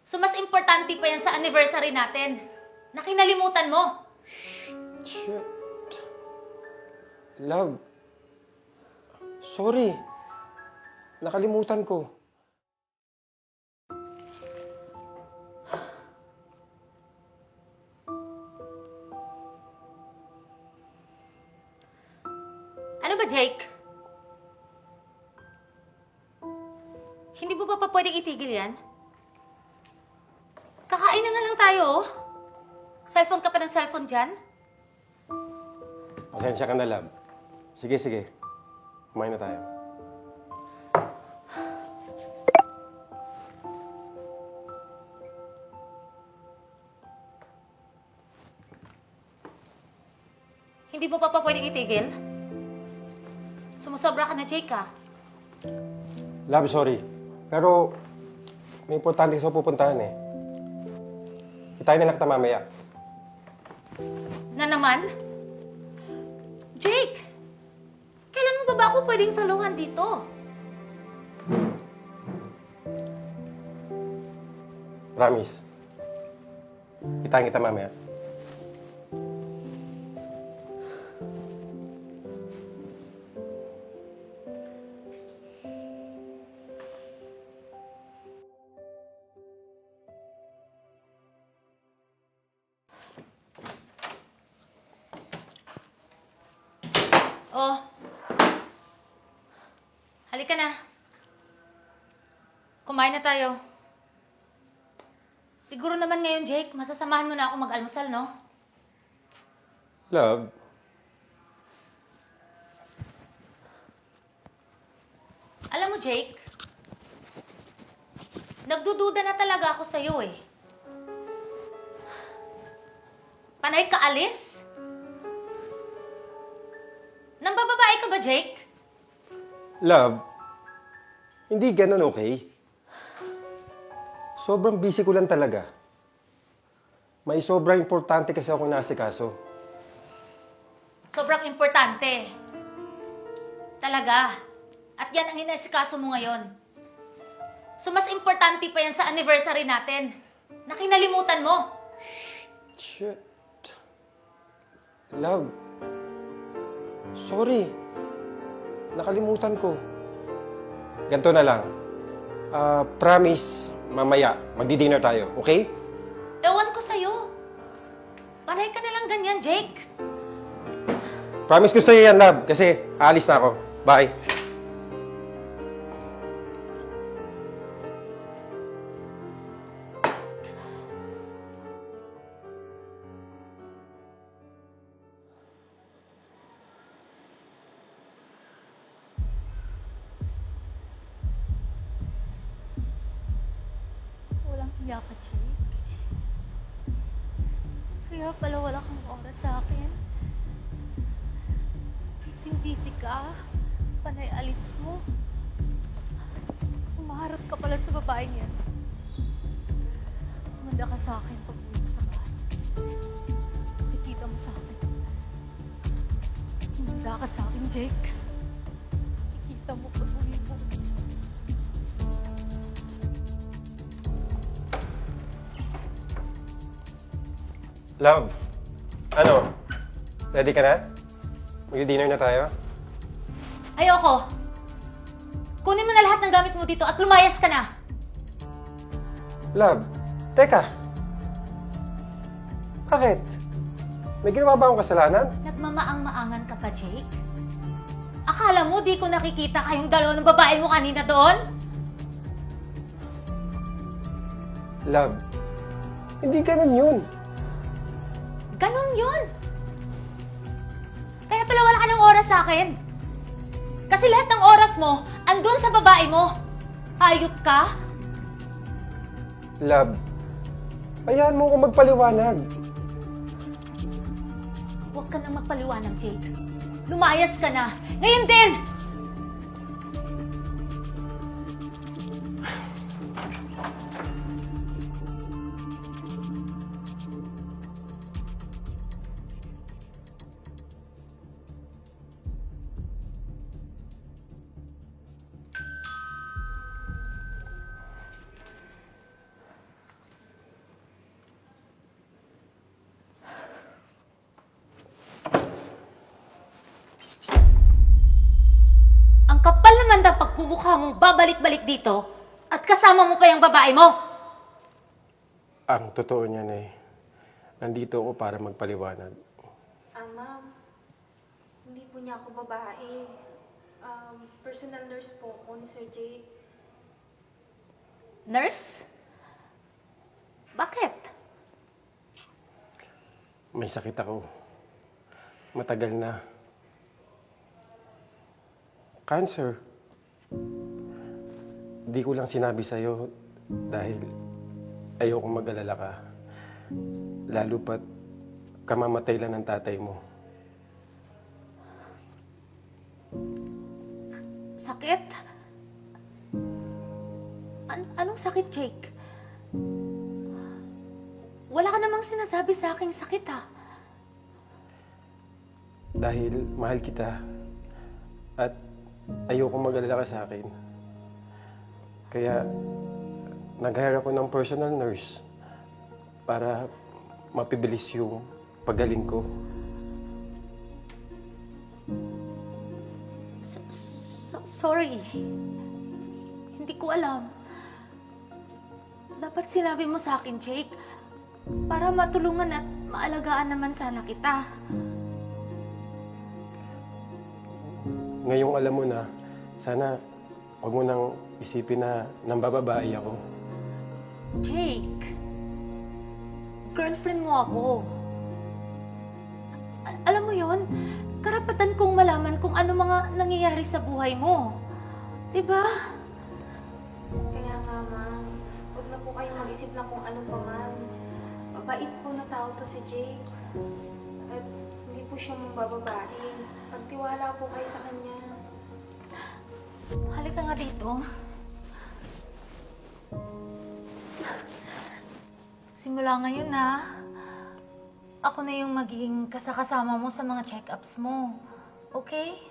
So mas importante pa yan sa anniversary natin. Na kinalimutan mo. Shit. Love. Sorry. Nakalimutan ko. Ano ba, Jake? Hindi mo ba pwedeng itigil yan? Kakain na nga lang tayo, oh. Cellphone ka pa ng cellphone dyan? Pasensya ka na, love. Sige, sige. Kumain na tayo. Hindi mo pa pwedeng itigil? Sumusobra ka na, Jake, ha? Love, sorry. Pero may importante sa pupuntahan eh. Kita na lang kita mamaya. Na naman? Jake! Kailan mo ba ako pwedeng saluhan dito? Promise. Kitain kita mamaya. Oh. Halika na. Kumain na tayo. Siguro naman ngayon, Jake, masasamahan mo na ako mag-almusal, no? Love, Alam mo, Jake, nagdududa na talaga ako sa'yo, eh. Panay ka alis? Nambababae ka ba, Jake? love, hindi ganun, okay? Sobrang busy ko lang talaga. May sobrang importante kasi ako nasikaso. Sobrang importante. Talaga. At yan ang inasikaso mo ngayon. So mas importante pa yan sa anniversary natin. Na kinalimutan mo. Shit. Love. Sorry. Nakalimutan ko. Ganto na lang. Promise, mamaya, magdi-dinner tayo, okay? Ewan ko sa'yo. Panay ka na lang ganyan, Jake. Promise ko sa'yo yan, love, kasi aalis na ako. Bye. Walang hiya ka, Jake. Kaya pala wala kang oras sa akin. Busy ka. Panay alis mo. Umaharap ka pala sa babaeng yan. Manda ka sa akin pag uwi mo sa bahay. Nakikita mo sa akin. Manda ka sa akin, Jake. Nakikita mo pag uwi mo. Love, ano? Ready ka na? Magdi-dinner na tayo? Ayoko. Kunin mo na lahat ng gamit mo dito at lumayas ka na. Love, teka. Bakit? May ginawa ba akong kasalanan? Nagmamaang-maangan ka pa, Jake? Akala mo di ko nakikita kayong dalawa ng babae mo kanina doon? Love, hindi ganun yun. Ganon yun. Kaya pala wala ka ng oras sa akin. Kasi lahat ng oras mo, andun sa babae mo. Hayop ka? Love, hayaan mo akong magpaliwanag. Huwag ka nang magpaliwanag, Jake. Lumayas ka na. Ngayon din! mukha mong babalik-balik dito at kasama mo pa yung babae mo? Ang totoo niyan nandito ako para magpaliwanag. Ma'am, hindi po niya ako babae. Personal nurse po ako ni Sir Jake. Nurse? Bakit? May sakit ako. Matagal na. Cancer. Di ko lang sinabi sa'yo dahil ayoko mag-alala ka. Lalo pat kamamatay lang ng tatay mo. Sakit? Anong sakit, Jake? Wala ka namang sinasabi sa aking sakit, ha? Dahil mahal kita at ayoko mag-alala ka sa akin. Kaya nag-hire ako ng personal nurse para mapibilis yung paggaling ko. Sorry. Hindi ko alam. Dapat sinabi mo sa akin, Jake. Para matulungan at maalagaan naman sana kita. Ngayong alam mo na, sana huwag mo nang isipin na nambababae ako. Jake, girlfriend mo ako. Alam mo yon, karapatan kong malaman kung ano mga nangyayari sa buhay mo. Diba? Kaya nga, ma'am, huwag na po kayong mag-isip na kung ano pa man. Mabait po na tao to si Jake. At hindi po siya mambababae. Pagtiwala po kayo sa kanya. Halika nga dito. Simula ngayon ako na yung magiging kasakasama mo sa mga check-ups mo. Okay?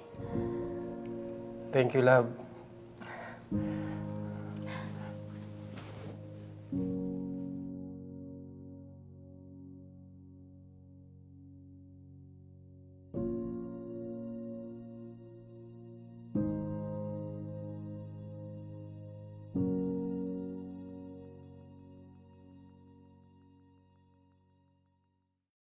Thank you, love.